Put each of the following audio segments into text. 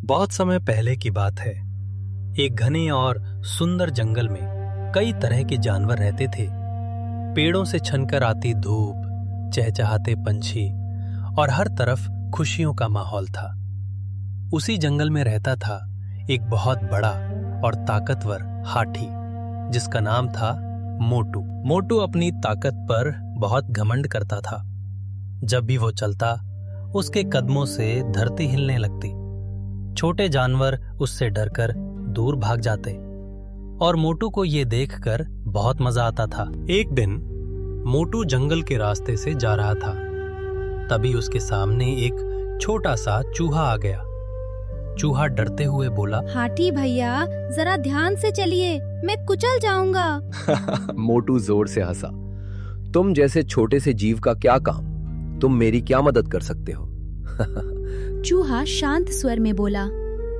बहुत समय पहले की बात है। एक घने और सुंदर जंगल में कई तरह के जानवर रहते थे। पेड़ों से छनकर आती धूप, चहचहाते पंछी और हर तरफ खुशियों का माहौल था। उसी जंगल में रहता था एक बहुत बड़ा और ताकतवर हाथी, जिसका नाम था मोटू। मोटू अपनी ताकत पर बहुत घमंड करता था। जब भी वो चलता, उसके कदमों से धरती हिलने लगती। छोटे जानवर उससे डरकर दूर भाग जाते और मोटू को ये देखकर बहुत मजा आता था। एक दिन मोटू जंगल के रास्ते से जा रहा था। तभी उसके सामने एक छोटा सा चूहा आ गया। चूहा डरते हुए बोला, हाथी भैया, जरा ध्यान से चलिए, मैं कुचल जाऊंगा। मोटू जोर से हंसा। तुम जैसे छोटे से जीव का क्या काम? तुम मेरी क्या मदद कर सकते हो? चूहा शांत स्वर में बोला,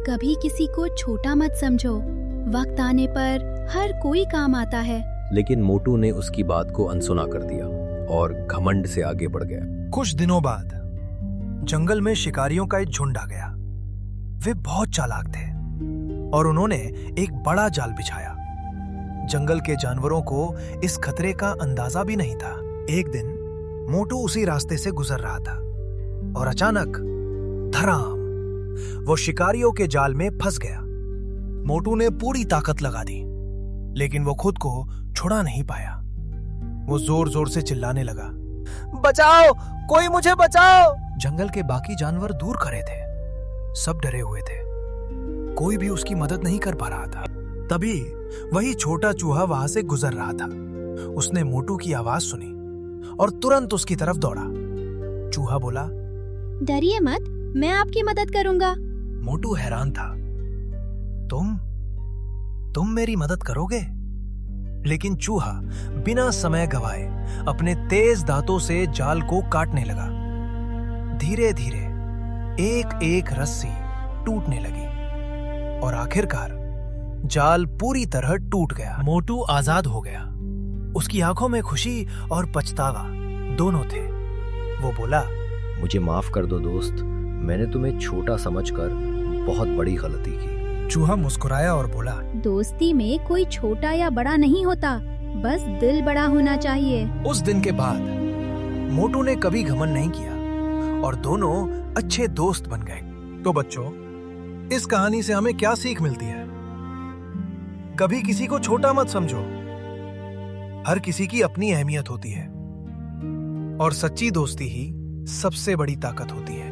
कभी किसी को छोटा मत समझो, वक्त आने पर हर कोई काम आता है। लेकिन मोटू ने उसकी बात को अनसुना कर दिया और घमंड से आगे बढ़ गया। कुछ दिनों बाद जंगल में शिकारियों का एक झुंड आ गया। वे बहुत चालाक थे और उन्होंने एक बड़ा जाल बिछाया। जंगल के जानवरों को इस खतरे का अंदाजा भी नहीं था। एक दिन मोटू उसी रास्ते से गुजर रहा था और अचानक धड़ाम, वो शिकारियों के जाल में फंस गया। मोटू ने पूरी ताकत लगा दी, लेकिन वो खुद को छुड़ा नहीं पाया। वो जोर जोर से चिल्लाने लगा, बचाओ, कोई मुझे बचाओ। जंगल के बाकी जानवर दूर खड़े थे, सब डरे हुए थे। कोई भी उसकी मदद नहीं कर पा रहा था। तभी वही छोटा चूहा वहां से गुजर रहा था। उसने मोटू की आवाज सुनी और तुरंत उसकी तरफ दौड़ा। चूहा बोला, डरिए मत, मैं आपकी मदद करूंगा। मोटू हैरान था। तुम मेरी मदद करोगे? लेकिन चूहा बिना समय गवाए अपने तेज दांतों से जाल को काटने लगा। धीरे धीरे एक एक रस्सी टूटने लगी और आखिरकार जाल पूरी तरह टूट गया। मोटू आजाद हो गया। उसकी आंखों में खुशी और पछतावा दोनों थे। वो बोला, मुझे माफ कर दो दोस्त, मैंने तुम्हें छोटा समझकर बहुत बड़ी गलती की। चूहा मुस्कुराया और बोला, दोस्ती में कोई छोटा या बड़ा नहीं होता, बस दिल बड़ा होना चाहिए। उस दिन के बाद मोटू ने कभी घमंड नहीं किया और दोनों अच्छे दोस्त बन गए। तो बच्चों, इस कहानी से हमें क्या सीख मिलती है? कभी किसी को छोटा मत समझो। हर किसी की अपनी अहमियत होती है और सच्ची दोस्ती ही सबसे बड़ी ताकत होती है।